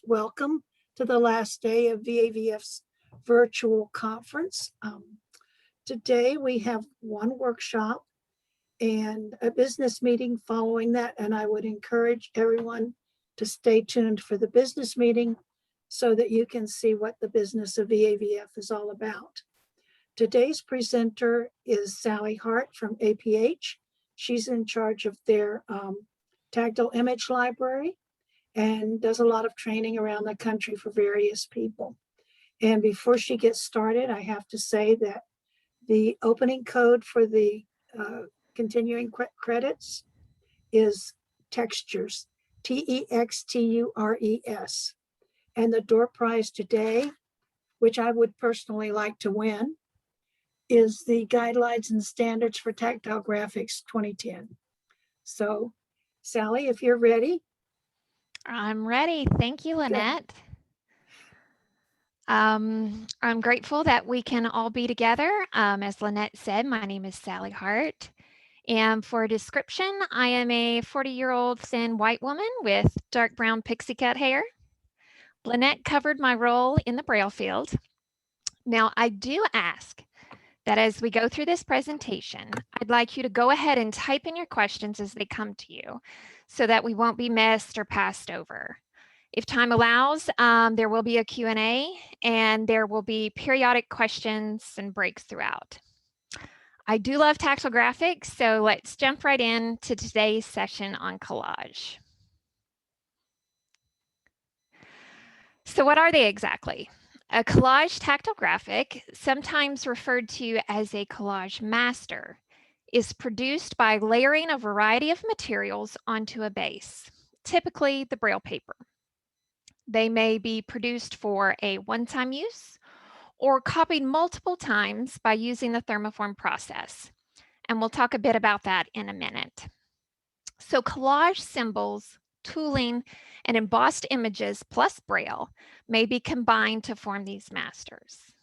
Welcome to the last day of VAVF's virtual conference. Today we have one workshop and a business meeting following that, and I would encourage everyone to stay tuned for the business meeting so that you can see what the business of VAVF is all about. Today's presenter is Sally Hart from APH. She's in charge of their Tactile Image Library and does a lot of training around the country for various people. And before she gets started, I have to say that the opening code for the continuing credits is textures, TEXTURES. And the door prize today, which I would personally like to win, is the Guidelines and Standards for Tactile Graphics 2010. So, Sally, if you're ready. I'm ready. Thank you, Lynette. I'm grateful that we can all be together. As Lynette said, my name is Sally Hart. And for a description, I am a 40-year-old thin white woman with dark brown pixie cut hair. Lynette covered my role in the braille field. Now, I do ask that as we go through this presentation, I'd like you to go ahead and type in your questions as they come to you so that we won't be missed or passed over. If time allows, there will be a Q&A and there will be periodic questions and breaks throughout. I do love tactile graphics, so let's jump right into today's session on collage. So what are they exactly? A collage tactile graphic, sometimes referred to as a collage master, is produced by layering a variety of materials onto a base, typically the braille paper. They may be produced for a one-time use or copied multiple times by using the thermoform process. And we'll talk a bit about that in a minute. So collage symbols, tooling, and embossed images plus braille may be combined to form these masters.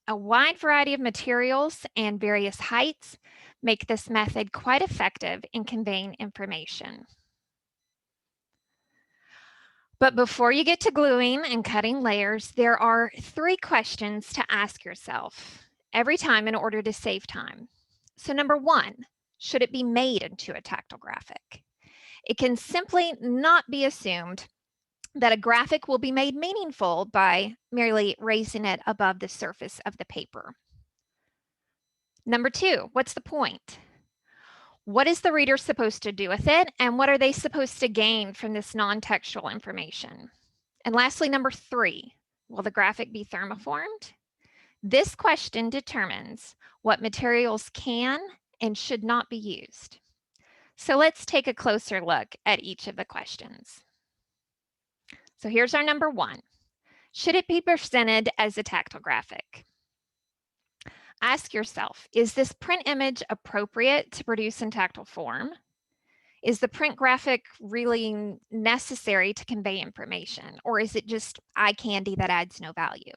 A wide variety of materials and various heights make this method quite effective in conveying information. But before you get to gluing and cutting layers, there are 3 questions to ask yourself every time in order to save time. So number 1, should it be made into a tactile graphic? It can simply not be assumed that a graphic will be made meaningful by merely raising it above the surface of the paper. Number 2, what's the point? What is the reader supposed to do with it, and what are they supposed to gain from this non-textual information? And lastly, number 3, will the graphic be thermoformed? This question determines what materials can and should not be used. So let's take a closer look at each of the questions. So here's our number 1. Should it be presented as a tactile graphic? Ask yourself, is this print image appropriate to produce in tactile form? Is the print graphic really necessary to convey information, or is it just eye candy that adds no value?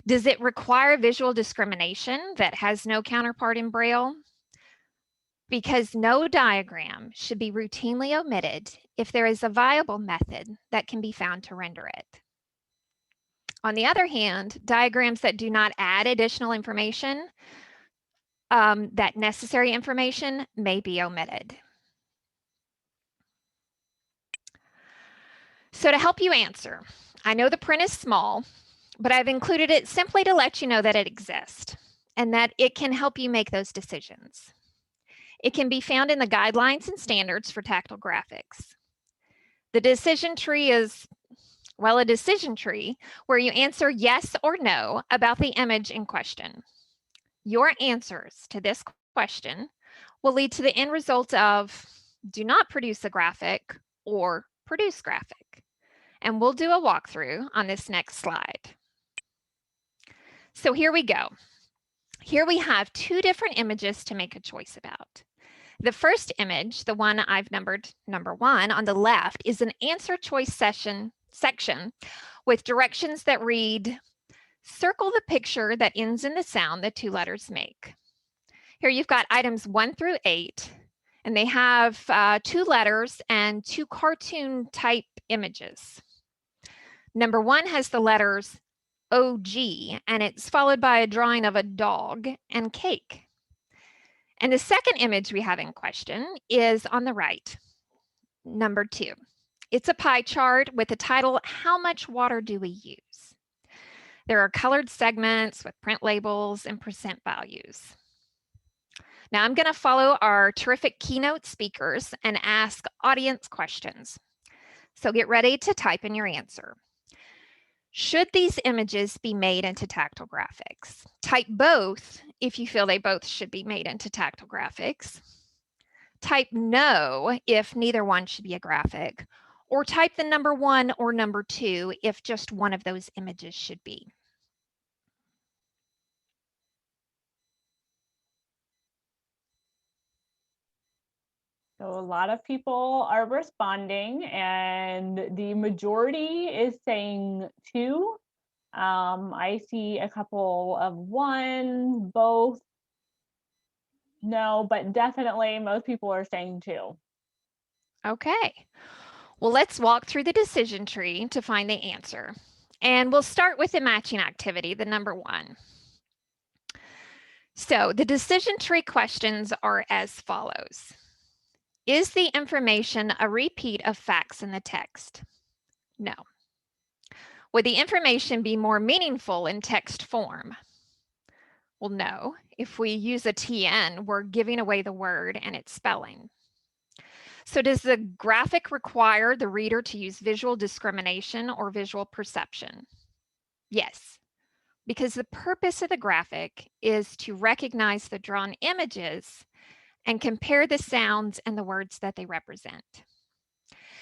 Does it require visual discrimination that has no counterpart in braille? Because no diagram should be routinely omitted if there is a viable method that can be found to render it. On the other hand, diagrams that do not add additional information, that necessary information may be omitted. So to help you answer, I know the print is small, but I've included it simply to let you know that it exists and that it can help you make those decisions. It can be found in the Guidelines and Standards for Tactile Graphics. The decision tree is, well, a decision tree where you answer yes or no about the image in question. Your answers to this question will lead to the end result of do not produce a graphic or produce graphic. And we'll do a walkthrough on this next slide. So here we go. Here we have 2 different images to make a choice about. The first image, the one I've numbered number 1 on the left, is an answer choice section with directions that read, circle the picture that ends in the sound the 2 letters make. Here you've got items 1 through 8, and they have 2 letters and 2 cartoon type images. Number 1 has the letters OG, and it's followed by a drawing of a dog and cake. And the second image we have in question is on the right, number 2. It's a pie chart with the title, How Much Water Do We Use? There are colored segments with print labels and percent values. Now I'm going to follow our terrific keynote speakers and ask audience questions. So get ready to type in your answer. Should these images be made into tactile graphics? Type both if you feel they both should be made into tactile graphics. Type no if neither one should be a graphic, or type the number 1 or number 2 if just one of those images should be. So a lot of people are responding, and the majority is saying 2. I see a couple of 1, both, no, but definitely most people are saying 2. Okay, well, let's walk through the decision tree to find the answer. And we'll start with the matching activity, the number 1. So the decision tree questions are as follows. Is the information a repeat of facts in the text? No. Would the information be more meaningful in text form? Well, no. If we use a TN, we're giving away the word and its spelling. So does the graphic require the reader to use visual discrimination or visual perception? Yes, because the purpose of the graphic is to recognize the drawn images and compare the sounds and the words that they represent.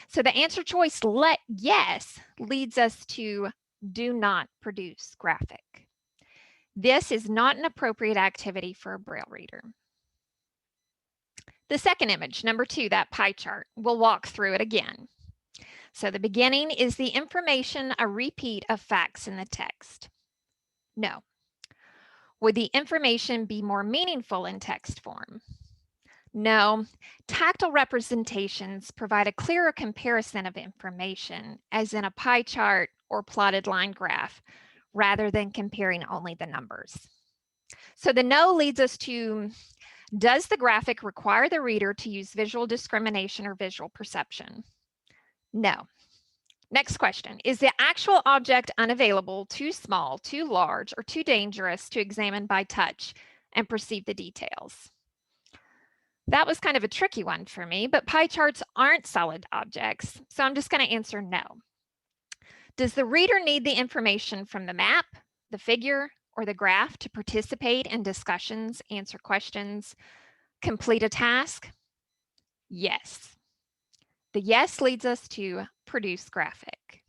So the answer choice, yes, leads us to do not produce graphic. This is not an appropriate activity for a Braille reader. The second image, number 2, that pie chart, we'll walk through it again. So the beginning, is the information a repeat of facts in the text? No. Would the information be more meaningful in text form? No. Tactile representations provide a clearer comparison of information, as in a pie chart or plotted line graph, rather than comparing only the numbers. So the no leads us to, does the graphic require the reader to use visual discrimination or visual perception? No. Next question, is the actual object unavailable, too small, too large, or too dangerous to examine by touch and perceive the details? That was kind of a tricky one for me, but pie charts aren't solid objects, so I'm just going to answer no. Does the reader need the information from the map, the figure, or the graph to participate in discussions, answer questions, complete a task? Yes. The yes leads us to produce graphic.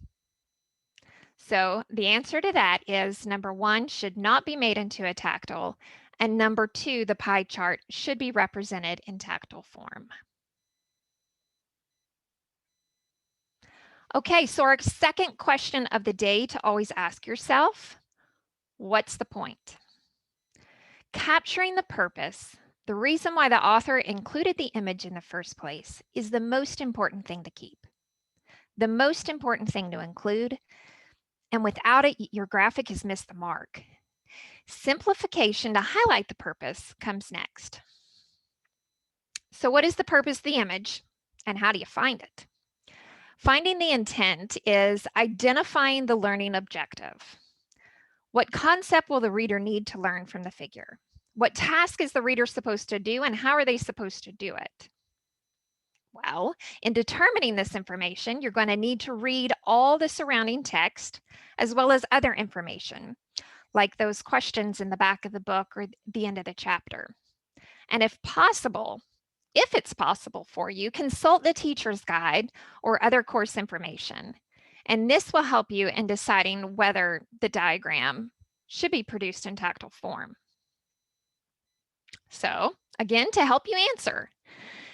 So the answer to that is number 1 should not be made into a tactile, and number 2, the pie chart should be represented in tactile form. Okay, so our second question of the day to always ask yourself, what's the point? Capturing the purpose, the reason why the author included the image in the first place, is the most important thing to keep. The most important thing to include, and without it, your graphic has missed the mark. Simplification to highlight the purpose comes next. So what is the purpose of the image, and how do you find it? Finding the intent is identifying the learning objective. What concept will the reader need to learn from the figure? What task is the reader supposed to do, and how are they supposed to do it? Well, in determining this information, you're going to need to read all the surrounding text, as well as other information, like those questions in the back of the book or the end of the chapter. And if it's possible for you, consult the teacher's guide or other course information. And this will help you in deciding whether the diagram should be produced in tactile form. So again, to help you answer,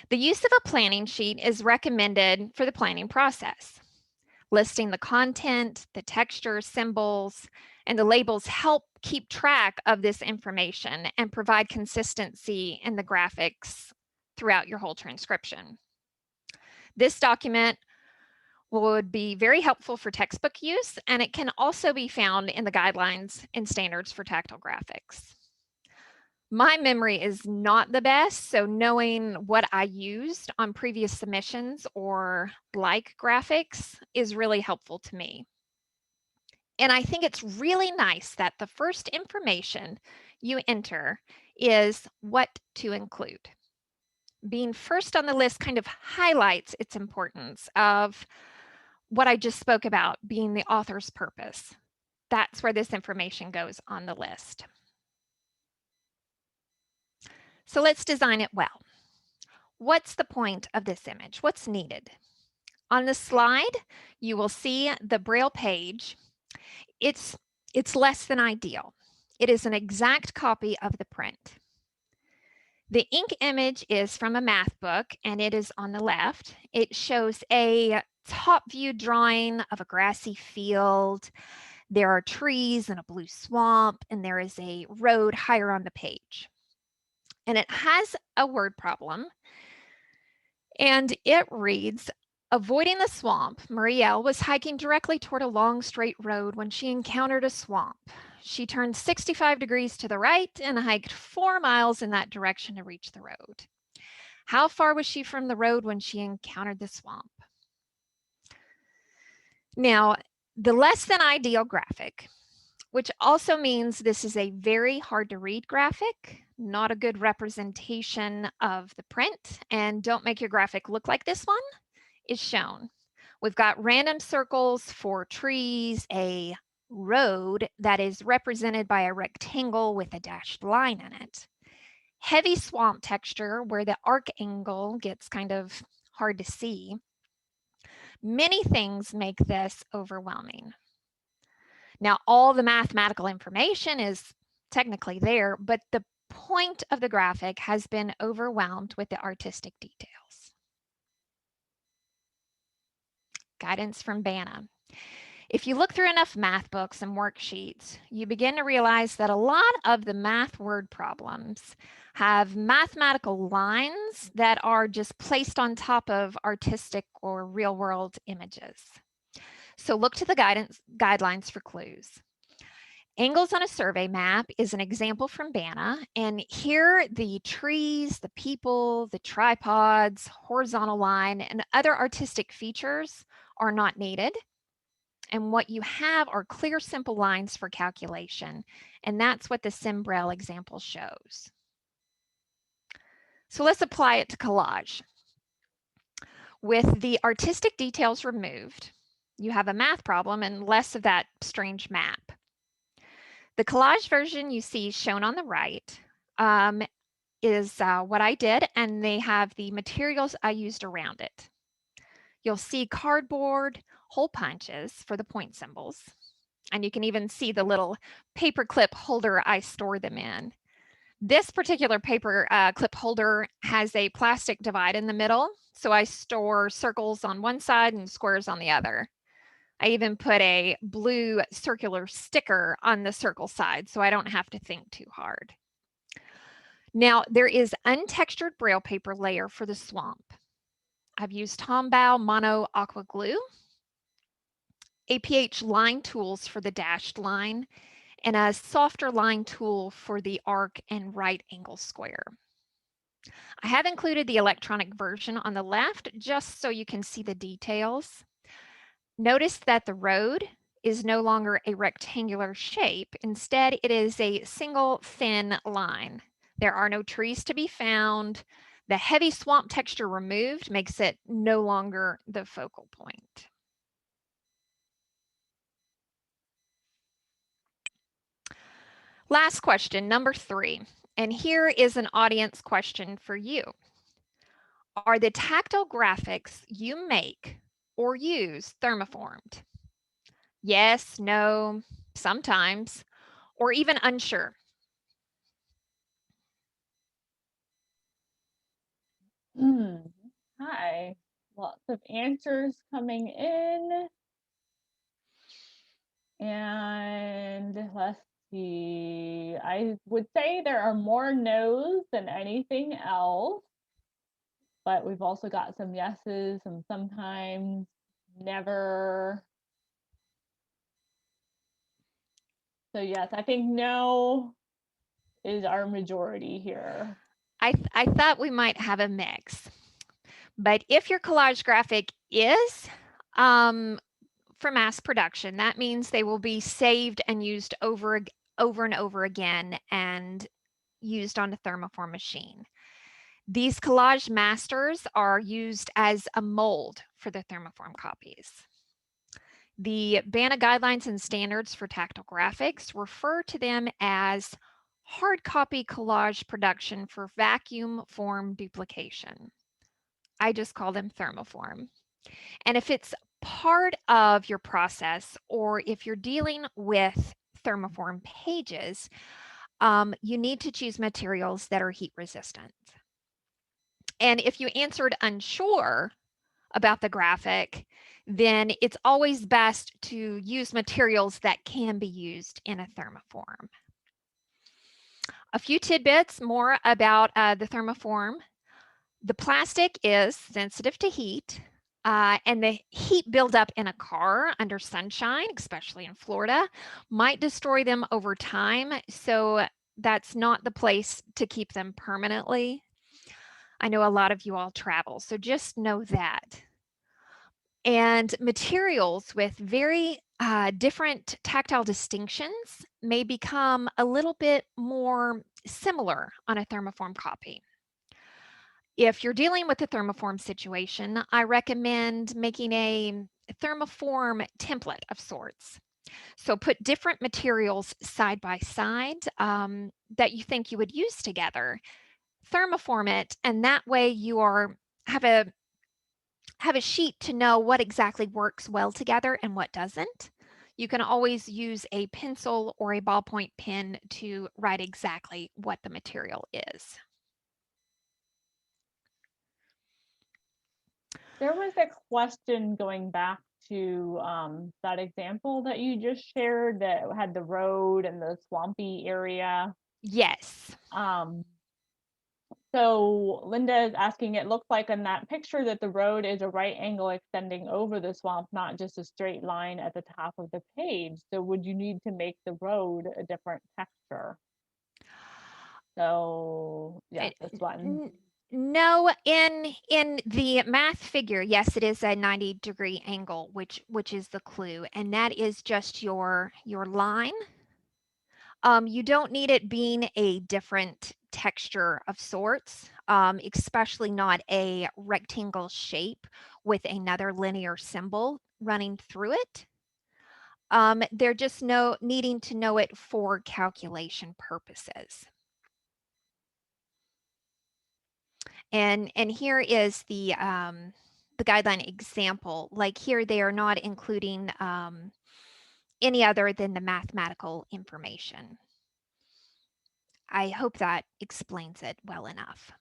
the use of a planning sheet is recommended for the planning process. Listing the content, the texture, symbols, and the labels help keep track of this information and provide consistency in the graphics throughout your whole transcription. This document would be very helpful for textbook use, and it can also be found in the guidelines and standards for tactile graphics. My memory is not the best, so knowing what I used on previous submissions or like graphics is really helpful to me. And I think it's really nice that the first information you enter is what to include. Being first on the list kind of highlights its importance of what I just spoke about being the author's purpose. That's where this information goes on the list. So let's design it well. What's the point of this image? What's needed? On the slide, you will see the Braille page. It's less than ideal. It is an exact copy of the print. The ink image is from a math book, and it is on the left. It shows a top view drawing of a grassy field. There are trees and a blue swamp, and there is a road higher on the page. And it has a word problem, and it reads, avoiding the swamp, Marielle was hiking directly toward a long straight road when she encountered a swamp. She turned 65 degrees to the right and hiked 4 miles in that direction to reach the road. How far was she from the road when she encountered the swamp? Now, the less than ideal graphic, which also means this is a very hard to read graphic, not a good representation of the print, and don't make your graphic look like this one, is shown. We've got random circles for trees, a road that is represented by a rectangle with a dashed line in it. Heavy swamp texture where the arc angle gets kind of hard to see. Many things make this overwhelming. Now, all the mathematical information is technically there, but the point of the graphic has been overwhelmed with the artistic details. Guidance from BANA. If you look through enough math books and worksheets, you begin to realize that a lot of the math word problems have mathematical lines that are just placed on top of artistic or real-world images. So look to the guidelines for clues. Angles on a survey map is an example from BANA, and here the trees, the people, the tripods, horizontal line, and other artistic features are not needed. And what you have are clear, simple lines for calculation, and that's what the SimBraille example shows. So let's apply it to Collage. With the artistic details removed, you have a math problem and less of that strange map. The Collage version you see shown on the right is what I did, and they have the materials I used around it. You'll see cardboard, hole punches for the point symbols, and you can even see the little paper clip holder I store them in. This particular paper clip holder has a plastic divide in the middle, so I store circles on one side and squares on the other. I even put a blue circular sticker on the circle side, so I don't have to think too hard. Now, there is untextured Braille paper layer for the swamp. I've used Tombow Mono Aqua Glue, APH line tools for the dashed line, and a softer line tool for the arc and right angle square. I have included the electronic version on the left just so you can see the details. Notice that the road is no longer a rectangular shape. Instead, it is a single thin line. There are no trees to be found. The heavy swamp texture removed makes it no longer the focal point. Last question, number 3, and here is an audience question for you. Are the tactile graphics you make or use thermoformed? Yes, no, sometimes, or even unsure. Hi, lots of answers coming in. And let's see, I would say there are more no's than anything else, but we've also got some yeses and sometimes never. So yes, I think no is our majority here. I thought we might have a mix, but if your collage graphic is for mass production, that means they will be saved and used over and over again and used on a thermoform machine. These collage masters are used as a mold for the thermoform copies. The BANA guidelines and standards for tactile graphics refer to them as hard copy collage production for vacuum form duplication. I just call them thermoform. And if it's part of your process, or if you're dealing with thermoform pages, you need to choose materials that are heat resistant. And if you answered unsure about the graphic, then it's always best to use materials that can be used in a thermoform. A few tidbits more about the thermoform. The plastic is sensitive to heat, and the heat buildup in a car under sunshine, especially in Florida, might destroy them over time. So that's not the place to keep them permanently. I know a lot of you all travel, so just know that. And materials with very different tactile distinctions may become a little bit more similar on a thermoform copy. If you're dealing with a thermoform situation, I recommend making a thermoform template of sorts. So put different materials side by side that you think you would use together, thermoform it, and that way you have a sheet to know what exactly works well together and what doesn't. You can always use a pencil or a ballpoint pen to write exactly what the material is. There was a question going back to that example that you just shared that had the road and the swampy area. Yes. So Linda is asking, it looks like in that picture that the road is a right angle extending over the swamp, not just a straight line at the top of the page. So would you need to make the road a different texture? So yeah, this one. No, in the math figure, yes, it is a 90-degree angle, which is the clue, and that is just your line. You don't need it being a different texture of sorts, especially not a rectangle shape with another linear symbol running through it. They're just needing to know it for calculation purposes. And here is the guideline example. Like here, they are not including any other than the mathematical information. I hope that explains it well enough.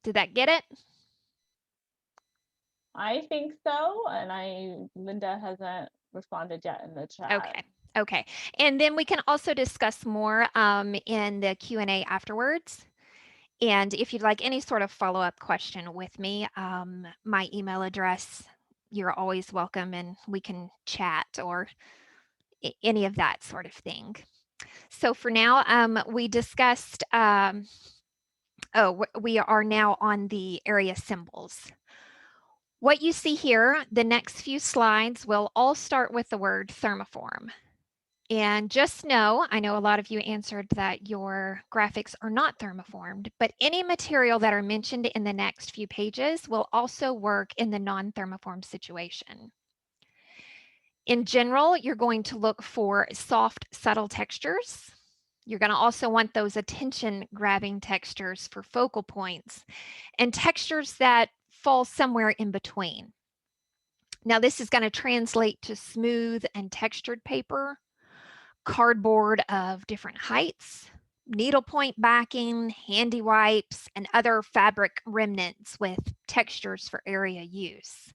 Did that get it? I think so, and Linda hasn't responded yet in the chat. Okay. And then we can also discuss more in the Q&A afterwards. And if you'd like any sort of follow-up question with me, my email address, you're always welcome, and we can chat or any of that sort of thing. So for now, we discussed, we are now on the area symbols. What you see here, the next few slides will all start with the word thermoform. And just know, I know a lot of you answered that your graphics are not thermoformed, but any material that are mentioned in the next few pages will also work in the non-thermoform situation. In general, you're going to look for soft, subtle textures. You're going to also want those attention-grabbing textures for focal points and textures that fall somewhere in between. Now, this is going to translate to smooth and textured paper, cardboard of different heights, needlepoint backing, handy wipes, and other fabric remnants with textures for area use.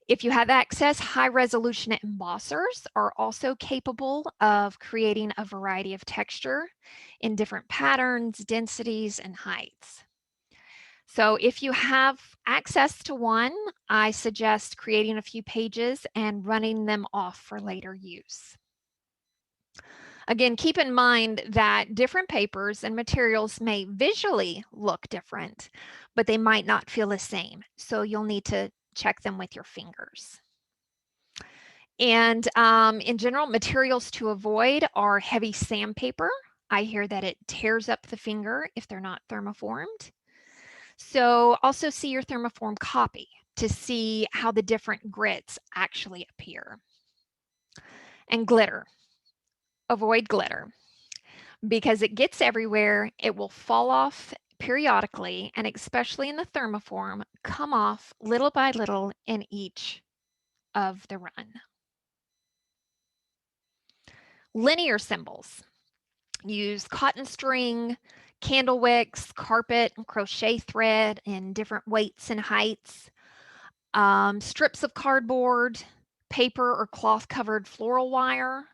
If you have access, high-resolution embossers are also capable of creating a variety of texture in different patterns, densities, and heights. So if you have access to one, I suggest creating a few pages and running them off for later use. Again, keep in mind that different papers and materials may visually look different, but they might not feel the same. So you'll need to check them with your fingers. And in general, materials to avoid are heavy sandpaper. I hear that it tears up the finger if they're not thermoformed. So also see your thermoform copy to see how the different grits actually appear. And glitter. Avoid glitter because it gets everywhere. It will fall off periodically, and especially in the thermoform, come off little by little in each of the run. Linear symbols. Use cotton string, candle wicks, carpet, and crochet thread in different weights and heights. Strips of cardboard, paper or cloth covered floral wire,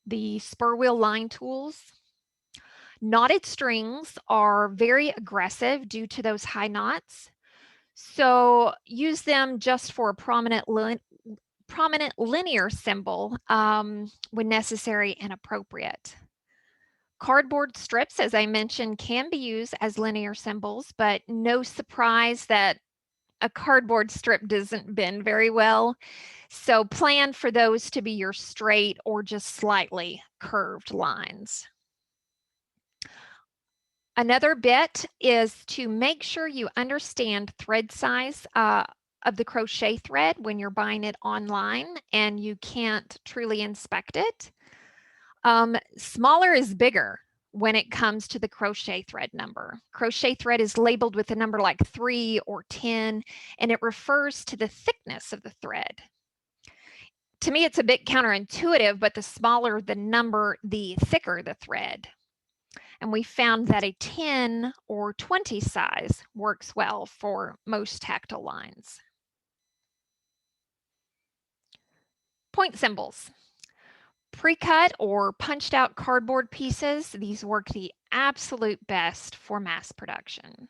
the spur wheel line tools. Knotted strings are very aggressive due to those high knots. So use them just for a prominent linear symbol when necessary and appropriate. Cardboard strips, as I mentioned, can be used as linear symbols, but no surprise that a cardboard strip doesn't bend very well. So plan for those to be your straight or just slightly curved lines. Another bit is to make sure you understand thread size of the crochet thread when you're buying it online and you can't truly inspect it. Smaller is bigger when it comes to the crochet thread number. Crochet thread is labeled with a number like 3 or 10, and it refers to the thickness of the thread. To me, it's a bit counterintuitive, but the smaller the number, the thicker the thread. And we found that a 10 or 20 size works well for most tactile lines. Point symbols. Pre-cut or punched out cardboard pieces, these work the absolute best for mass production.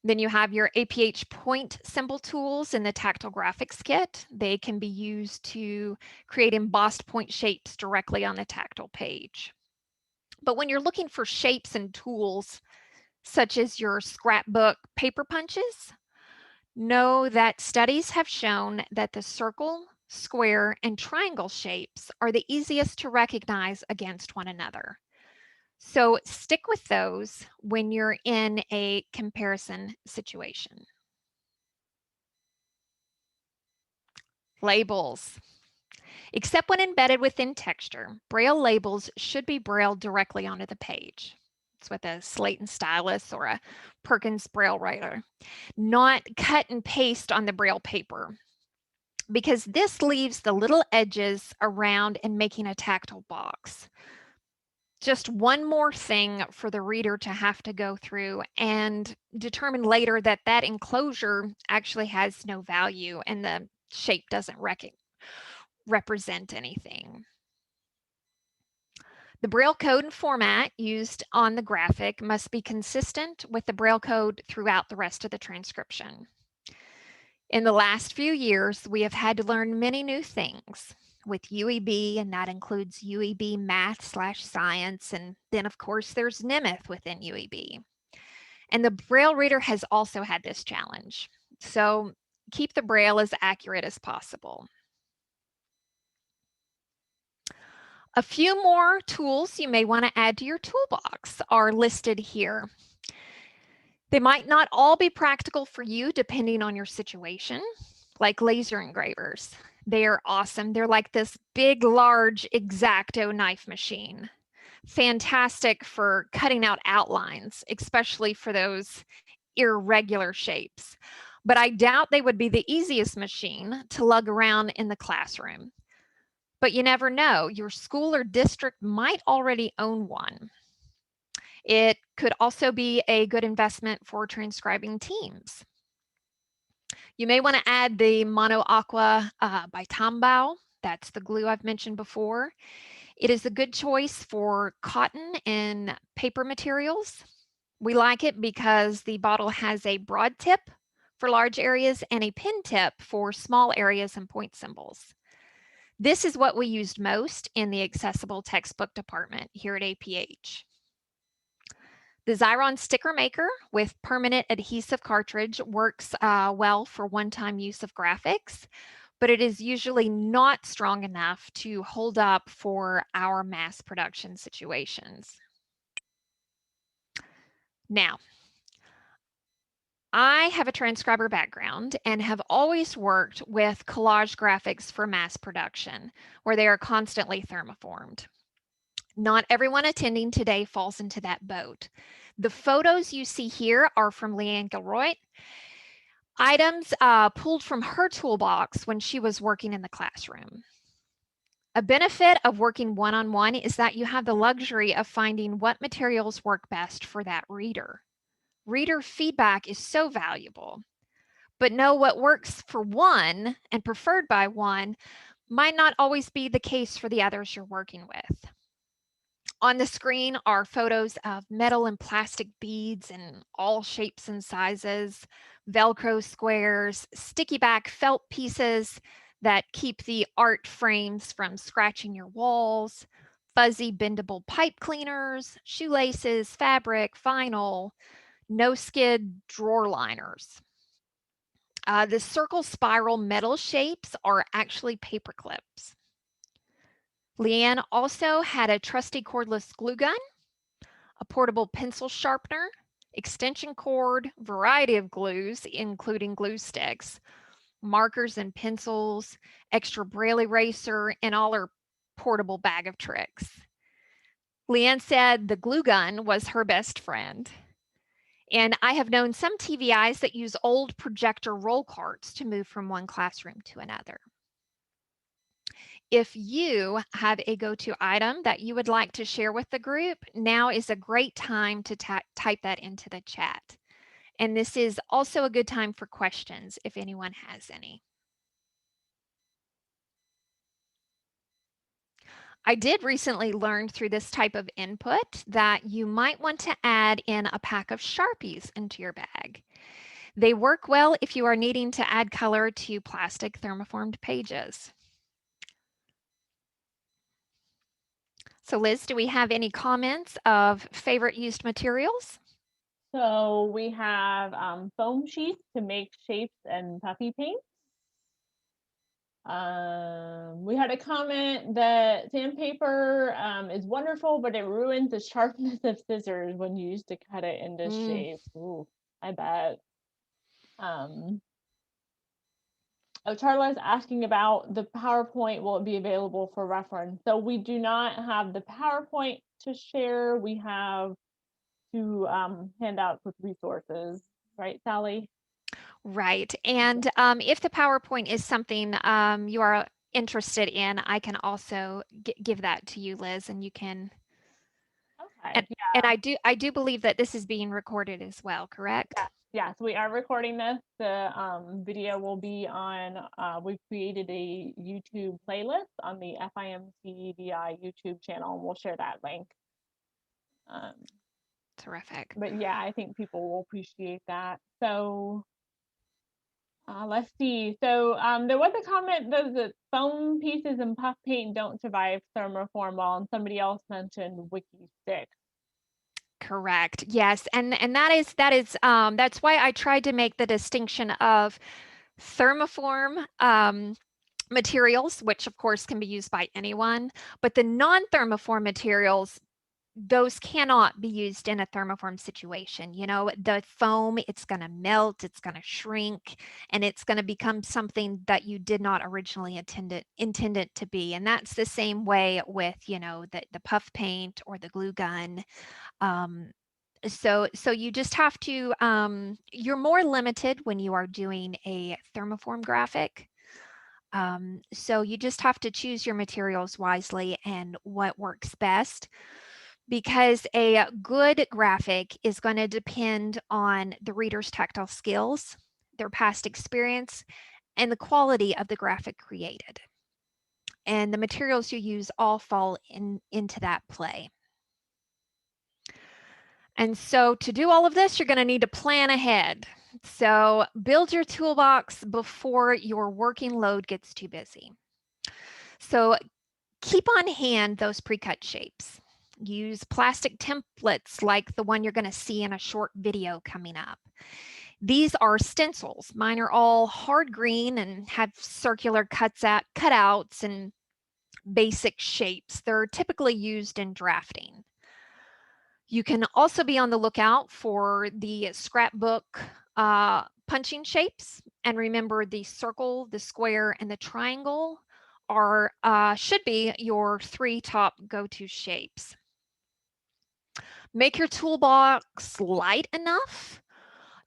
Then you have your APH point symbol tools in the Tactile Graphics Kit. They can be used to create embossed point shapes directly on the tactile page. But when you're looking for shapes and tools, such as your scrapbook paper punches, know that studies have shown that the circle, square, and triangle shapes are the easiest to recognize against one another. So stick with those when you're in a comparison situation. Labels. Except when embedded within texture, braille labels should be brailled directly onto the page. It's with a slate and stylus or a Perkins braille writer, not cut and paste on the braille paper, because this leaves the little edges around and making a tactile box. Just one more thing for the reader to have to go through and determine later that that enclosure actually has no value and the shape doesn't represent anything. The Braille code and format used on the graphic must be consistent with the Braille code throughout the rest of the transcription. In the last few years, we have had to learn many new things with UEB, and that includes UEB math/science, and then of course there's Nemeth within UEB. And the Braille reader has also had this challenge. So keep the Braille as accurate as possible. A few more tools you may want to add to your toolbox are listed here. They might not all be practical for you depending on your situation, like laser engravers. They are awesome. They're like this big, large X-Acto knife machine. Fantastic for cutting out outlines, especially for those irregular shapes. But I doubt they would be the easiest machine to lug around in the classroom. But you never know, your school or district might already own one. It could also be a good investment for transcribing teams. You may want to add the Mono Aqua by Tombow. That's the glue I've mentioned before. It is a good choice for cotton and paper materials We like it because the bottle has a broad tip for large areas and a pin tip for small areas and point symbols. This is what we used most in the accessible textbook department here at APH. The Xyron sticker maker with permanent adhesive cartridge works well for one-time use of graphics, but it is usually not strong enough to hold up for our mass production situations. Now, I have a transcriber background and have always worked with collage graphics for mass production, where they are constantly thermoformed. Not everyone attending today falls into that boat. The photos you see here are from Leanne Gilroy, items pulled from her toolbox when she was working in the classroom. A benefit of working one-on-one is that you have the luxury of finding what materials work best for that reader. Reader feedback is so valuable, but know what works for one and preferred by one might not always be the case for the others you're working with. On the screen are photos of metal and plastic beads in all shapes and sizes, Velcro squares, sticky back felt pieces that keep the art frames from scratching your walls, fuzzy bendable pipe cleaners, shoelaces, fabric, vinyl, no skid drawer liners. The circle spiral metal shapes are actually paper clips. Leanne also had a trusty cordless glue gun, a portable pencil sharpener, extension cord, variety of glues, including glue sticks, markers and pencils, extra braille eraser, and all her portable bag of tricks. Leanne said the glue gun was her best friend. And I have known some TVIs that use old projector roll carts to move from one classroom to another. If you have a go-to item that you would like to share with the group, now is a great time to type that into the chat. And this is also a good time for questions if anyone has any. I did recently learn through this type of input that you might want to add in a pack of Sharpies into your bag. They work well if you are needing to add color to plastic thermoformed pages. So Liz, do we have any comments of favorite used materials? So we have foam sheets to make shapes and puffy paint. We had a comment that sandpaper is wonderful, but it ruins the sharpness of scissors when used to cut it into shape. Ooh, I bet. Oh, Charla is asking about the PowerPoint. Will it be available for reference? So we do not have the PowerPoint to share. We have two handouts with resources, right, Sally? Right. And if the PowerPoint is something you are interested in, I can also give that to you, Liz, and you can. Okay. And I do believe that this is being recorded as well, correct? Yes, we are recording this. The video will be on, we've created a YouTube playlist on the FIMC-VI YouTube channel, and we'll share that link. Terrific. But yeah, I think people will appreciate that. So let's see. So there was a comment that the foam pieces and puff paint don't survive thermoform well, and somebody else mentioned wiki stick. Correct. Yes, and that's why I tried to make the distinction of thermoform materials, which of course can be used by anyone, but the non-thermoform materials, those cannot be used in a thermoform situation. You know, the foam, it's going to melt, it's going to shrink, and it's going to become something that you did not originally intend it to be. And that's the same way with, you know, the puff paint or the glue gun. So you just have to, you're more limited when you are doing a thermoform graphic. So you just have to choose your materials wisely and what works best, because a good graphic is going to depend on the reader's tactile skills, their past experience, and the quality of the graphic created. And the materials you use all fall into that play. And so to do all of this, you're going to need to plan ahead. So build your toolbox before your working load gets too busy. So keep on hand those pre-cut shapes. Use plastic templates like the one you're going to see in a short video coming up. These are stencils. Mine are all hard green and have circular cutouts and basic shapes. They're typically used in drafting. You can also be on the lookout for the scrapbook punching shapes. And remember, the circle, the square, and the triangle are should be your 3 top go-to shapes. Make your toolbox light enough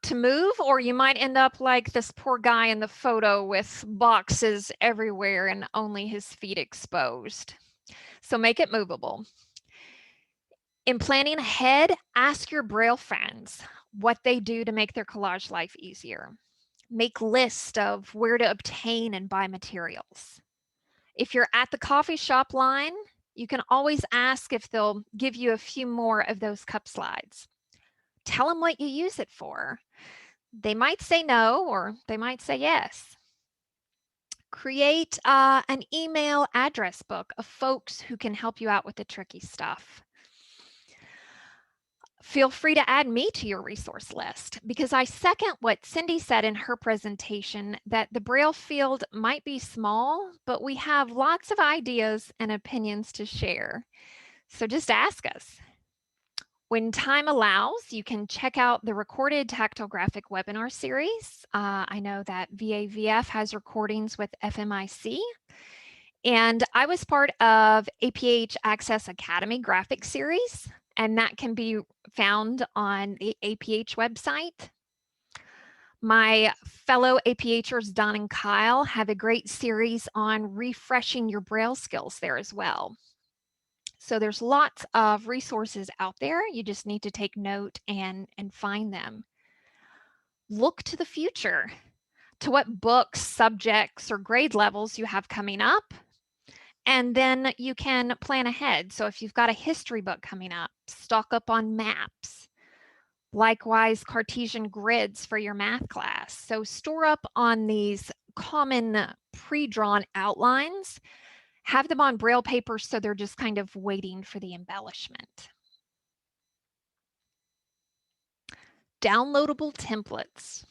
to move, or you might end up like this poor guy in the photo with boxes everywhere and only his feet exposed. So make it movable. In planning ahead, ask your Braille friends what they do to make their collage life easier. Make lists of where to obtain and buy materials. If you're at the coffee shop line, you can always ask if they'll give you a few more of those cup slides. Tell them what you use it for. They might say no, or they might say yes. Create an email address book of folks who can help you out with the tricky stuff. Feel free to add me to your resource list, because I second what Cindy said in her presentation, that the Braille field might be small, but we have lots of ideas and opinions to share. So just ask us. When time allows, you can check out the recorded Tactile Graphic webinar series. I know that VAVF has recordings with FIMC, and I was part of APH Access Academy graphic series, and that can be found on the APH website. My fellow APHers, Don and Kyle, have a great series on refreshing your Braille skills there as well. So there's lots of resources out there. You just need to take note and find them. Look to the future, to what books, subjects, or grade levels you have coming up. And then you can plan ahead. So if you've got a history book coming up, stock up on maps. Likewise, Cartesian grids for your math class. So store up on these common pre-drawn outlines. Have them on Braille paper so they're just kind of waiting for the embellishment. Downloadable templates.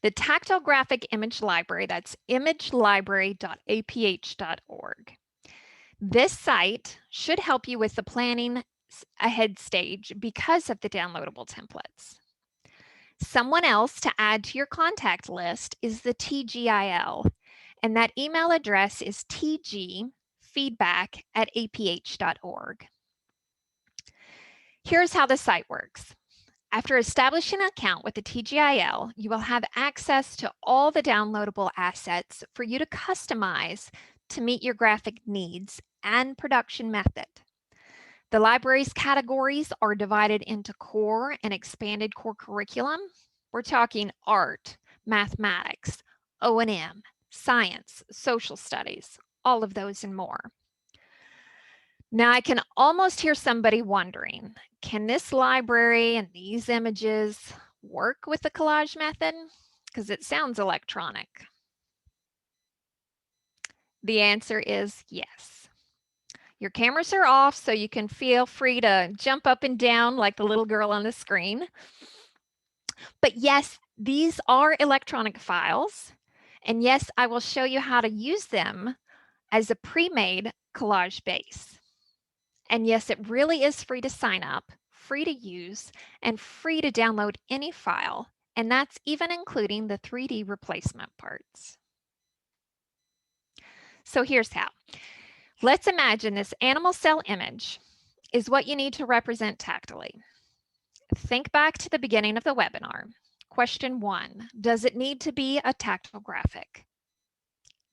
The Tactile Graphic Image Library, that's imagelibrary.aph.org. This site should help you with the planning ahead stage because of the downloadable templates. Someone else to add to your contact list is the TGIL, and that email address is tgfeedback@aph.org. Here's how the site works. After establishing an account with the TGIL, you will have access to all the downloadable assets for you to customize to meet your graphic needs and production method. The library's categories are divided into core and expanded core curriculum. We're talking art, mathematics, O&M, science, social studies, all of those and more. Now I can almost hear somebody wondering, can this library and these images work with the collage method? Because it sounds electronic. The answer is yes. Your cameras are off, so you can feel free to jump up and down like the little girl on the screen. But yes, these are electronic files. And yes, I will show you how to use them as a pre-made collage base. And yes, it really is free to sign up, free to use, and free to download any file. And that's even including the 3D replacement parts. So here's how. Let's imagine this animal cell image is what you need to represent tactily. Think back to the beginning of the webinar. Question 1, does it need to be a tactile graphic?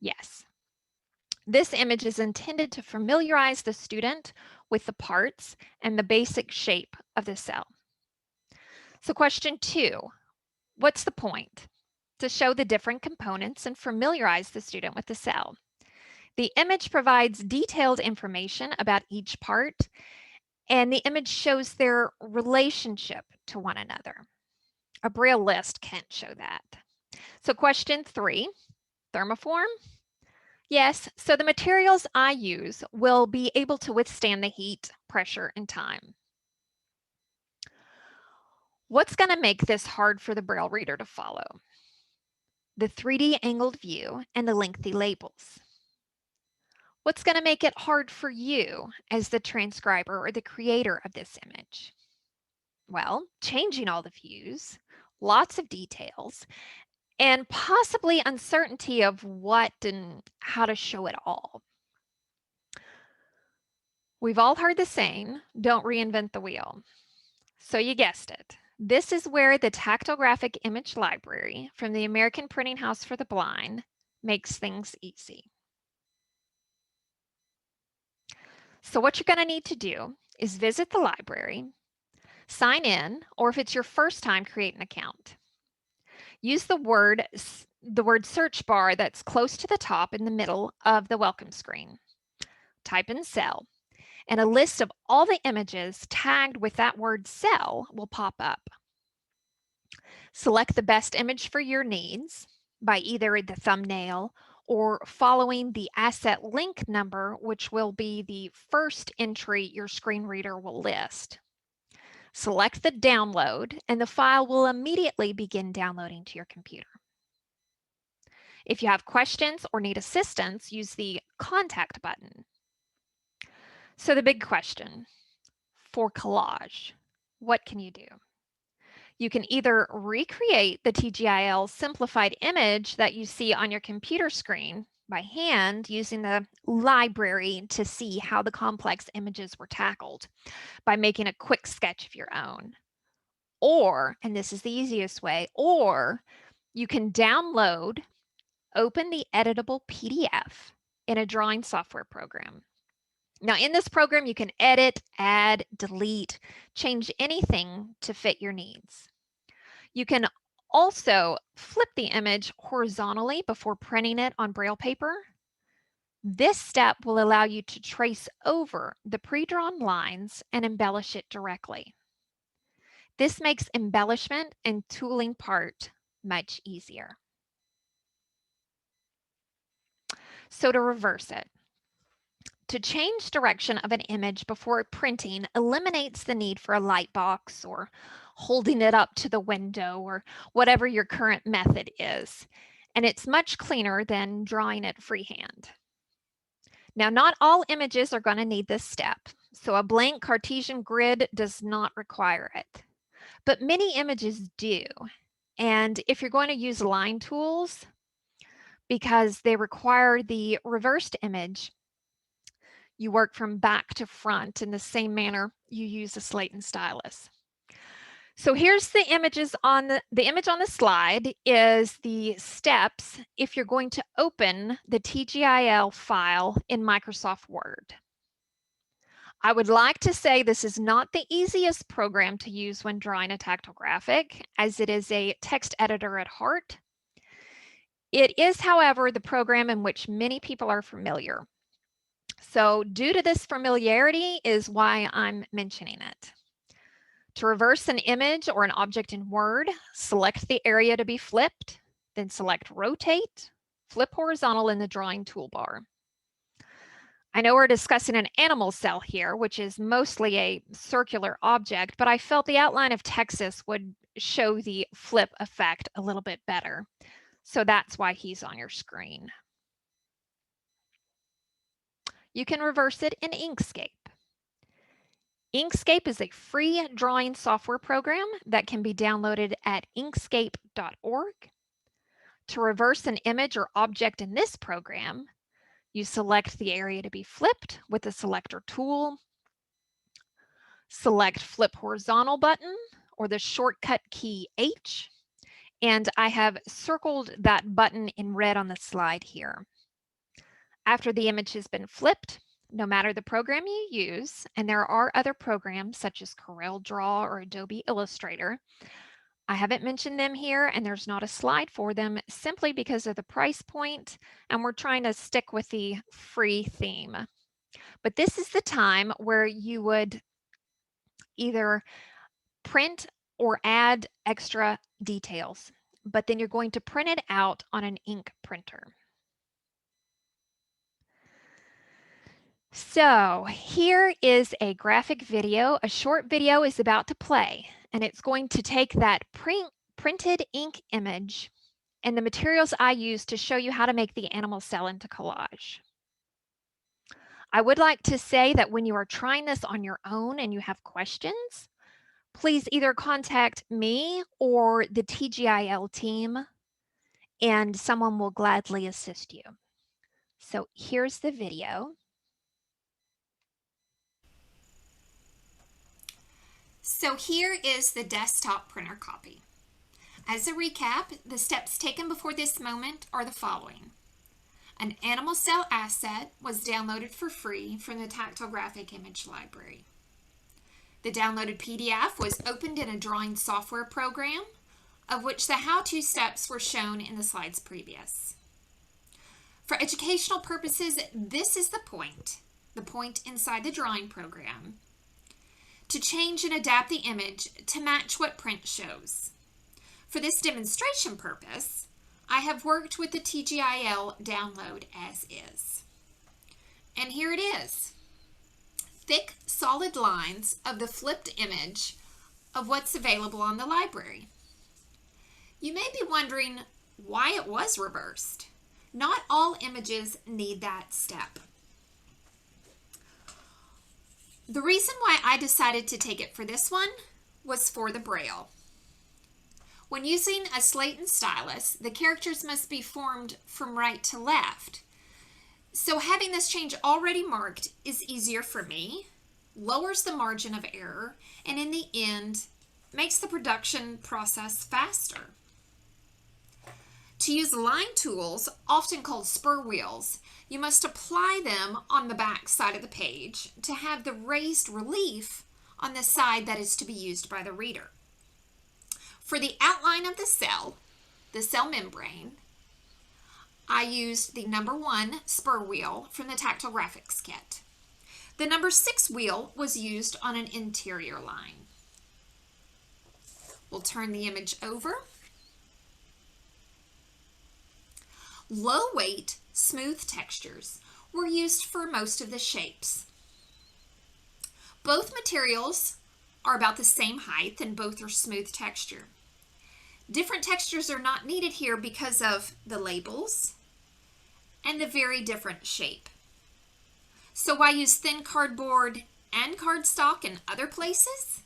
Yes. This image is intended to familiarize the student with the parts and the basic shape of the cell. So question 2, what's the point? To show the different components and familiarize the student with the cell. The image provides detailed information about each part, and the image shows their relationship to one another. A braille list can't show that. So question 3, thermoform? Yes, so the materials I use will be able to withstand the heat, pressure, and time. What's going to make this hard for the braille reader to follow? The 3D angled view and the lengthy labels. What's going to make it hard for you as the transcriber or the creator of this image? Well, changing all the views, lots of details, and possibly uncertainty of what and how to show it all. We've all heard the saying, don't reinvent the wheel. So you guessed it. This is where the Tactile Graphic Image Library from the American Printing House for the Blind makes things easy. So what you're going to need to do is visit the library, sign in, or if it's your first time, create an account. Use the word search bar that's close to the top in the middle of the welcome screen. Type in cell, and a list of all the images tagged with that word cell will pop up. Select the best image for your needs by either the thumbnail or following the asset link number, which will be the first entry your screen reader will list. Select the download, and the file will immediately begin downloading to your computer. If you have questions or need assistance, use the contact button. So the big question, for Collage, what can you do? You can either recreate the TGIL simplified image that you see on your computer screen by hand using the library to see how the complex images were tackled by making a quick sketch of your own. Or, and this is the easiest way, or you can download, open the editable PDF in a drawing software program. Now in this program, you can edit, add, delete, change anything to fit your needs. You can also flip the image horizontally before printing it on braille paper. This step will allow you to trace over the pre-drawn lines and embellish it directly. This makes embellishment and tooling part much easier. So to reverse it, to change direction of an image before printing eliminates the need for a light box or holding it up to the window or whatever your current method is. And it's much cleaner than drawing it freehand. Now, not all images are going to need this step, so a blank Cartesian grid does not require it. But many images do. And if you're going to use line tools, because they require the reversed image, you work from back to front in the same manner you use a slate and stylus. So here's the images on the image on the slide is the steps if you're going to open the TGIL file in Microsoft Word. I would like to say this is not the easiest program to use when drawing a tactile graphic, as it is a text editor at heart. It is, however, the program in which many people are familiar. So due to this familiarity is why I'm mentioning it. To reverse an image or an object in Word, select the area to be flipped, then select Rotate, flip horizontal in the drawing toolbar. I know we're discussing an animal cell here, which is mostly a circular object, but I felt the outline of Texas would show the flip effect a little bit better. So that's why he's on your screen. You can reverse it in Inkscape. Inkscape is a free drawing software program that can be downloaded at inkscape.org. To reverse an image or object in this program, you select the area to be flipped with the selector tool, select flip horizontal button or the shortcut key H, and I have circled that button in red on the slide here. After the image has been flipped, no matter the program you use, and there are other programs such as CorelDRAW or Adobe Illustrator, I haven't mentioned them here and there's not a slide for them simply because of the price point, and we're trying to stick with the free theme. But this is the time where you would either print or add extra details, but then you're going to print it out on an ink printer. So here is a graphic video. A short video is about to play, and it's going to take that printed ink image and the materials I use to show you how to make the animal cell into collage. I would like to say that when you are trying this on your own and you have questions, please either contact me or the TGIL team, and someone will gladly assist you. So here's the video. So here is the desktop printer copy. As a recap, the steps taken before this moment are the following. An animal cell asset was downloaded for free from the Tactile Graphic Image Library. The downloaded PDF was opened in a drawing software program, of which the how-to steps were shown in the slides previous. For educational purposes, this is the point inside the drawing program, to change and adapt the image to match what print shows. For this demonstration purpose, I have worked with the TGIL download as is. And here it is. Thick, solid lines of the flipped image of what's available on the library. You may be wondering why it was reversed. Not all images need that step. The reason why I decided to take it for this one was for the braille. When using a slate and stylus, the characters must be formed from right to left. So having this change already marked is easier for me, lowers the margin of error, and in the end, makes the production process faster. To use line tools, often called spur wheels, you must apply them on the back side of the page to have the raised relief on the side that is to be used by the reader. For the outline of the cell membrane, I used the number 1 spur wheel from the Tactile Graphics kit. The number 6 wheel was used on an interior line. We'll turn the image over. Low weight, smooth textures were used for most of the shapes. Both materials are about the same height and both are smooth texture. Different textures are not needed here because of the labels and the very different shape. So why use thin cardboard and cardstock in other places?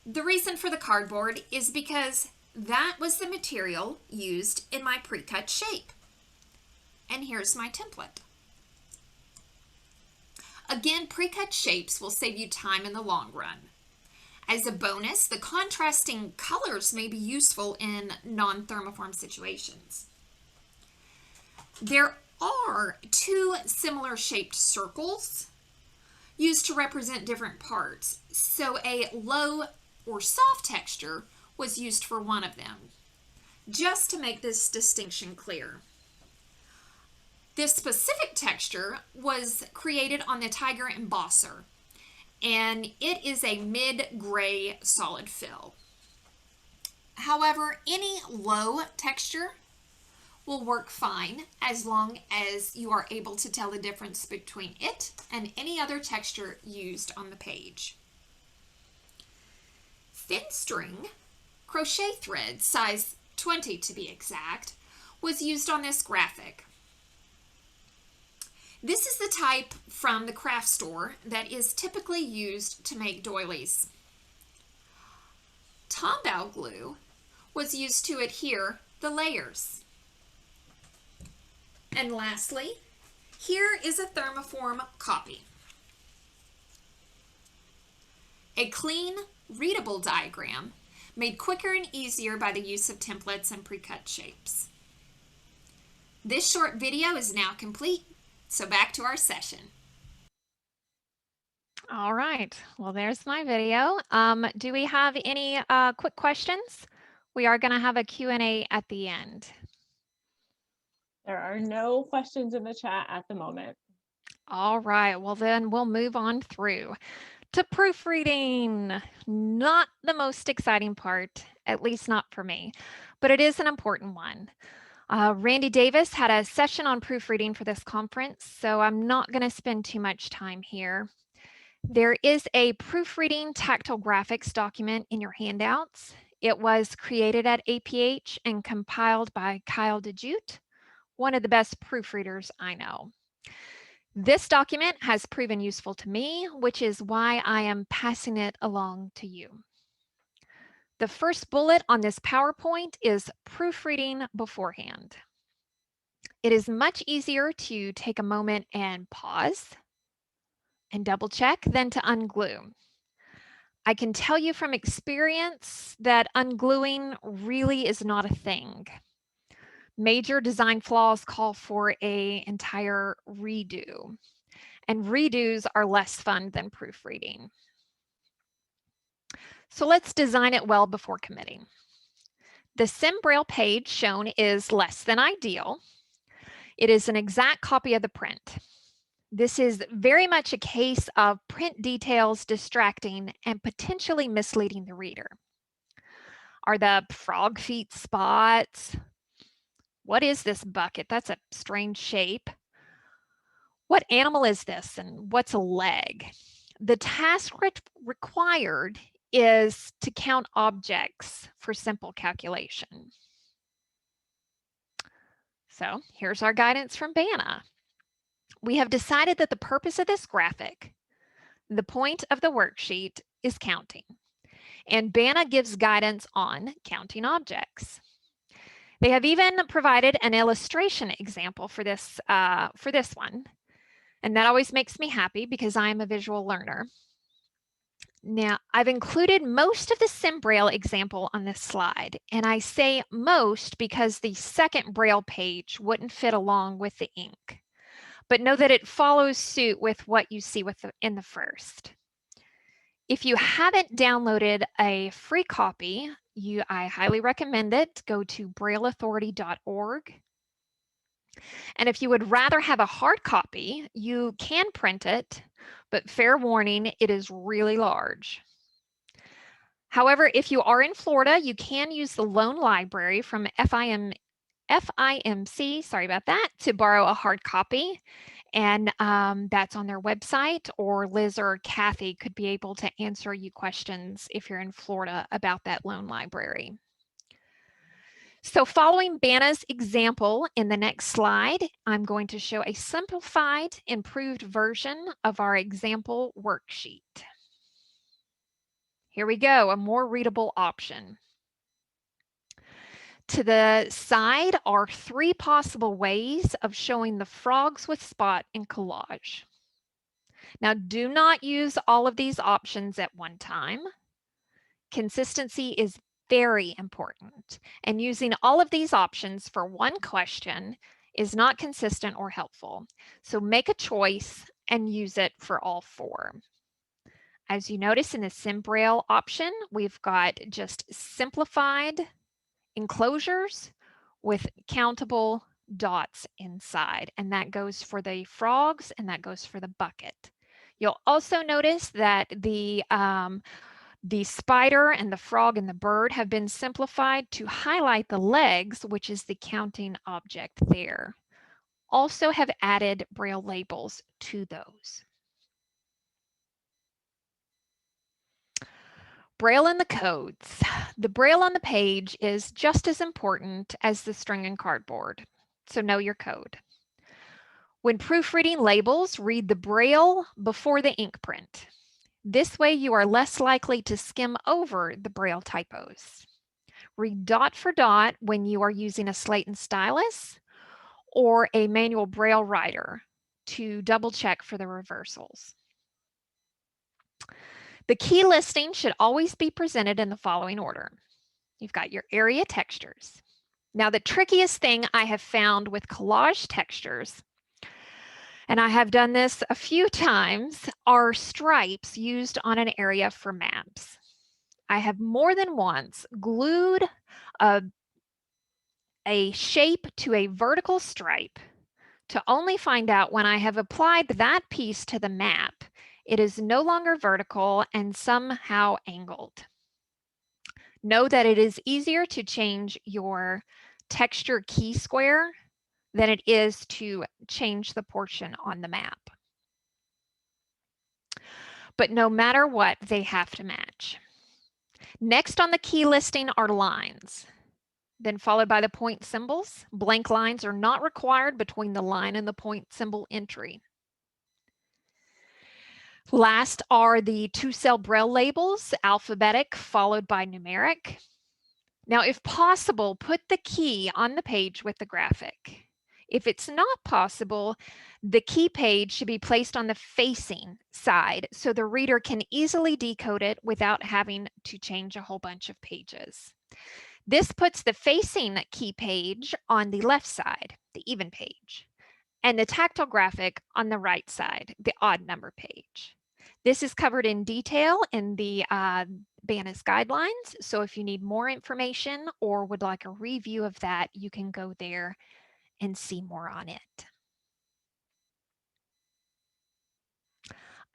The reason for the cardboard is because that was the material used in my pre-cut shape. And here's my template. Again, pre-cut shapes will save you time in the long run. As a bonus, the contrasting colors may be useful in non-thermoform situations. There are 2 similar shaped circles used to represent different parts, so a low or soft texture was used for one of them, just to make this distinction clear. This specific texture was created on the Tiger Embosser, and it is a mid-gray solid fill. However, any low texture will work fine as long as you are able to tell the difference between it and any other texture used on the page. Thin string, crochet thread, size 20 to be exact, was used on this graphic. This is the type from the craft store that is typically used to make doilies. Tombow glue was used to adhere the layers. And lastly, here is a thermoform copy. A clean, readable diagram made quicker and easier by the use of templates and pre-cut shapes. This short video is now complete, so back to our session. All right, well, there's my video. Do we have any quick questions? We are going to have a Q&A at the end. There are no questions in the chat at the moment. All right, well then we'll move on through. to proofreading. Not the most exciting part, at least not for me, but it is an important one. Randy Davis had a session on proofreading for this conference, so I'm not going to spend too much time here. There is a proofreading tactile graphics document in your handouts. It was created at APH and compiled by Kyle DeJute, one of the best proofreaders I know. This document has proven useful to me, which is why I am passing it along to you. The first bullet on this PowerPoint is proofreading beforehand. It is much easier to take a moment and pause and double check than to unglue. I can tell you from experience that ungluing really is not a thing. Major design flaws call for an entire redo, and redos are less fun than proofreading. So let's design it well before committing. The Sim Braille page shown is less than ideal. It is an exact copy of the print. This is very much a case of print details distracting and potentially misleading the reader. Are the frog feet spots? What is this bucket? That's a strange shape. What animal is this and what's a leg? The task required is to count objects for simple calculation. So here's our guidance from BANA. We have decided that the purpose of this graphic, the point of the worksheet, is counting. And BANA gives guidance on counting objects. They have even provided an illustration example for this one. And that always makes me happy because I am a visual learner. Now, I've included most of the Sim Braille example on this slide, and I say most because the second Braille page wouldn't fit along with the ink. But know that it follows suit with what you see in the first. If you haven't downloaded a free copy, I highly recommend it. Go to brailleauthority.org. And if you would rather have a hard copy, you can print it, but fair warning, it is really large. However, if you are in Florida, you can use the loan library from FIMC, sorry about that, to borrow a hard copy. And that's on their website, or Liz or Kathy could be able to answer you questions if you're in Florida about that loan library. So following BANA's example in the next slide, I'm going to show a simplified, improved version of our example worksheet. Here we go, a more readable option. To the side are 3 possible ways of showing the frogs with spot in Collage. Now, do not use all of these options at one time. Consistency is very important, and using all of these options for one question is not consistent or helpful. So make a choice and use it for all 4. As you notice in the Sim Braille option, we've got just simplified enclosures with countable dots inside, and that goes for the frogs and that goes for the bucket. You'll also notice that the spider and the frog and the bird have been simplified to highlight the legs, which is the counting object there. Also have added Braille labels to those. Braille and the codes. The Braille on the page is just as important as the string and cardboard, so know your code. When proofreading labels, read the Braille before the ink print. This way you are less likely to skim over the Braille typos. Read dot for dot when you are using a slate and stylus or a manual Braille writer to double check for the reversals. The key listing should always be presented in the following order. You've got your area textures. Now, the trickiest thing I have found with collage textures, and I have done this a few times, are stripes used on an area for maps. I have more than once glued a shape to a vertical stripe to only find out when I have applied that piece to the map, It is no longer vertical and somehow angled. Know that it is easier to change your texture key square than it is to change the portion on the map. But no matter what, they have to match. Next on the key listing are lines, then followed by the point symbols. Blank lines are not required between the line and the point symbol entry. Last are the 2-cell braille labels, alphabetic followed by numeric. Now, if possible, put the key on the page with the graphic. If it's not possible, the key page should be placed on the facing side so the reader can easily decode it without having to change a whole bunch of pages. This puts the facing key page on the left side, the even page, and the tactile graphic on the right side, the odd number page. This is covered in detail in the BANA's guidelines. So if you need more information or would like a review of that, you can go there and see more on it.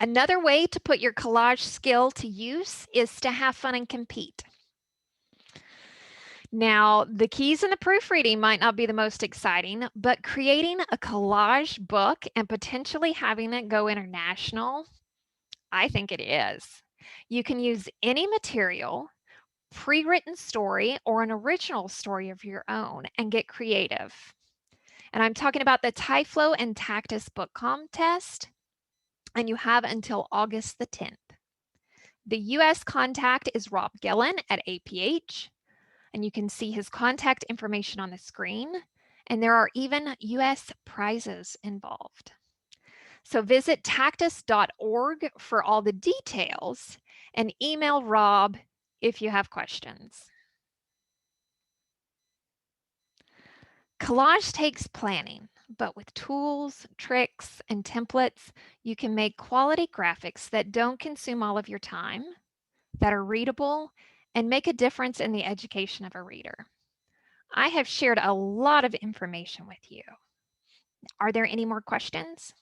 Another way to put your collage skill to use is to have fun and compete. Now, the keys in the proofreading might not be the most exciting, but creating a collage book and potentially having it go international, I think it is. You can use any material, pre-written story, or an original story of your own and get creative. And I'm talking about the Tyflow and Tactus book contest, and you have until August the 10th. The US contact is Rob Gillen at APH, and you can see his contact information on the screen, and there are even US prizes involved. So visit tactus.org for all the details and email Rob if you have questions. Collage takes planning, but with tools, tricks, and templates, you can make quality graphics that don't consume all of your time, that are readable, and make a difference in the education of a reader. I have shared a lot of information with you. Are there any more questions?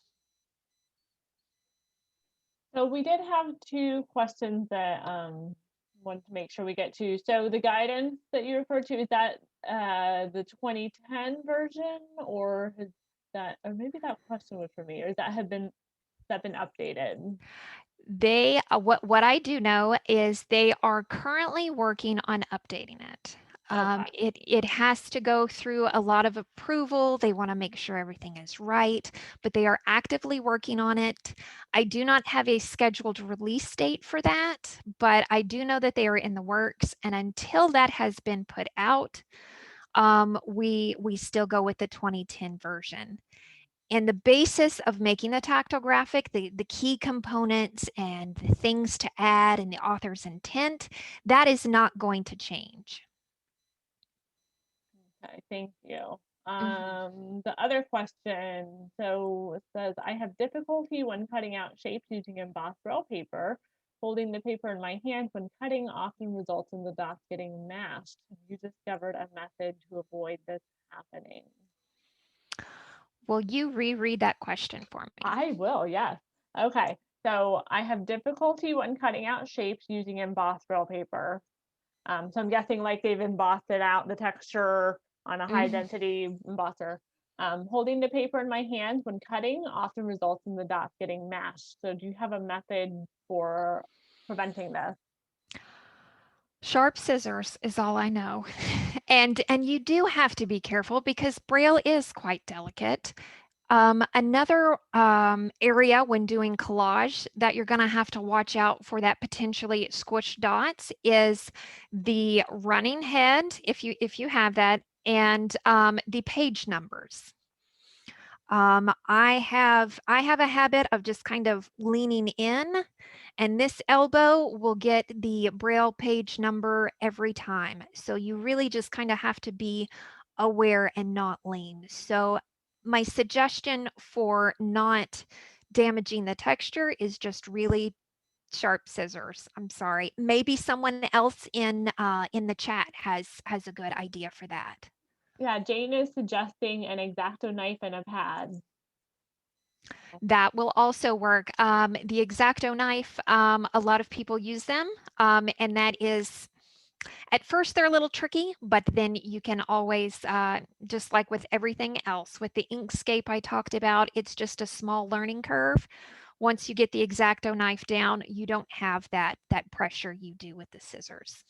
So we did have 2 questions that wanted to make sure we get to. So the guidance that you referred to, is that the 2010 version, or has that, or maybe that question was for me, or has that been updated? They what I do know is they are currently working on updating it. Okay. It has to go through a lot of approval. They want to make sure everything is right, but they are actively working on it. I do not have a scheduled release date for that, but I do know that they are in the works. And until that has been put out, we still go with the 2010 version. And the basis of making the tactile graphic, the key components and the things to add and the author's intent, that is not going to change. Okay, thank you. The other question, so it says, I have difficulty when cutting out shapes using embossed braille paper. Holding the paper in my hand when cutting often results in the dots getting mashed. Have you discovered a method to avoid this happening? Will you reread that question for me? I will, yes. Okay, so I have difficulty when cutting out shapes using embossed braille paper. So I'm guessing like they've embossed it out, the texture on a high density embosser. Holding the paper in my hand when cutting often results in the dots getting mashed. So do you have a method for preventing this? Sharp scissors is all I know. And you do have to be careful because braille is quite delicate. Another area when doing collage that you're going to have to watch out for that potentially squished dots is the running head, if you have that, and the page numbers. I have a habit of just kind of leaning in, and this elbow will get the braille page number every time. So you really just kind of have to be aware and not lean. So my suggestion for not damaging the texture is just really sharp scissors. I'm sorry. Maybe someone else in the chat has a good idea for that. Yeah, Jane is suggesting an X-Acto knife and a pad. That will also work. The X-Acto knife, a lot of people use them, and that is, at first they're a little tricky, but then you can always, just like with everything else, with the Inkscape I talked about, it's just a small learning curve. Once you get the X-Acto knife down, you don't have that pressure you do with the scissors.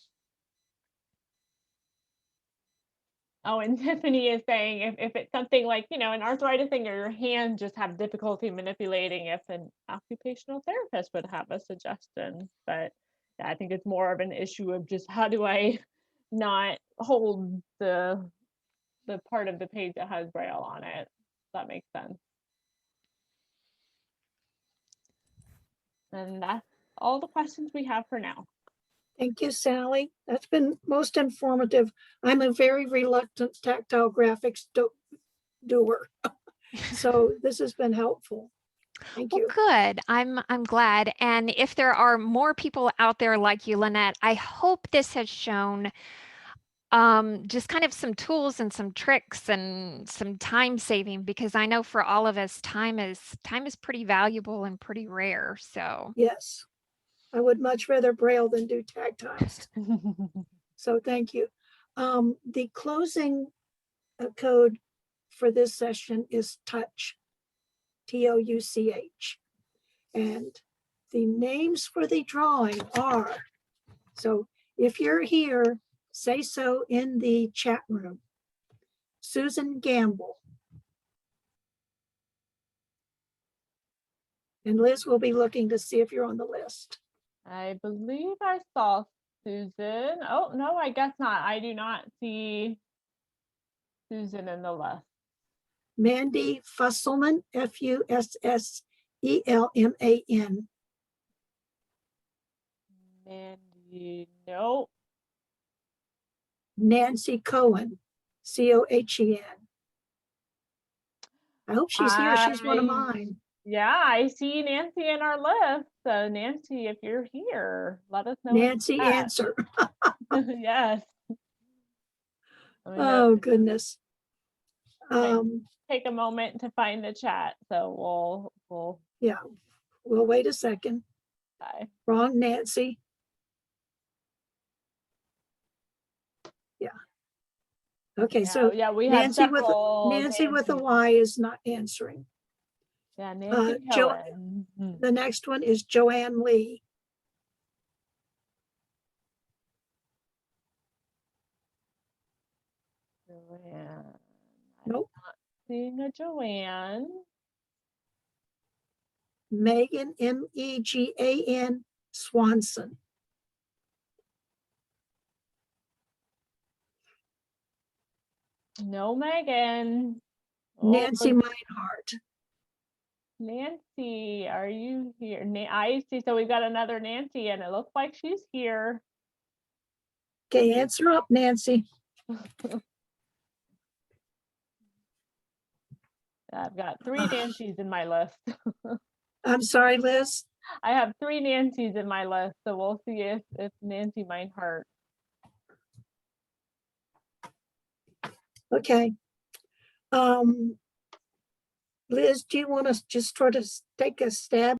Oh, and Tiffany is saying if it's something like, an arthritis thing or your hands just have difficulty manipulating, if an occupational therapist would have a suggestion. But yeah, I think it's more of an issue of just how do I not hold the part of the page that has braille on it. That makes sense. And that's all the questions we have for now. Thank you, Sally. That's been most informative. I'm a very reluctant tactile graphics doer. So this has been helpful. Thank Well, you. good. I'm glad. And if there are more people out there like you, Lynette, I hope this has shown just kind of some tools and some tricks and some time saving, because I know for all of us, time is pretty valuable and pretty rare. So Yes, I would much rather braille than do tactiles. So thank you. The closing code for this session is touch, TOUCH. And the names for the drawing are, so if you're here, say so in the chat room. Susan Gamble. And Liz will be looking to see if you're on the list. I believe I saw Susan. Oh, no, I guess not. I do not see Susan in the list. Mandy Fusselman, Fusselman. Mandy, no. Nancy Cohen, Cohen. I hope she's here. She's one of mine. Yeah, I see Nancy in our list. So Nancy, if you're here, let us know. Nancy, answer. Yes. Oh, goodness. Take a moment to find the chat. So we'll yeah, we'll wait a second. Bye. Wrong Nancy. Yeah. Okay, yeah, so yeah, we have Nancy with a Y is not answering. Yeah, Nancy Cohen. The next one is Joanne Lee. Joanne. Nope. I'm not seeing a Joanne. Megan, Megan Swanson. No Megan. Nancy Meinhardt. Nancy, are you here? I see. So we've got another Nancy, and it looks like she's here. Okay, answer up, Nancy. I've got 3 Nancys in my list. I'm sorry, Liz. I have 3 Nancys in my list, so we'll see if Nancy Meinhardt. Okay. Liz, do you want to just sort of take a stab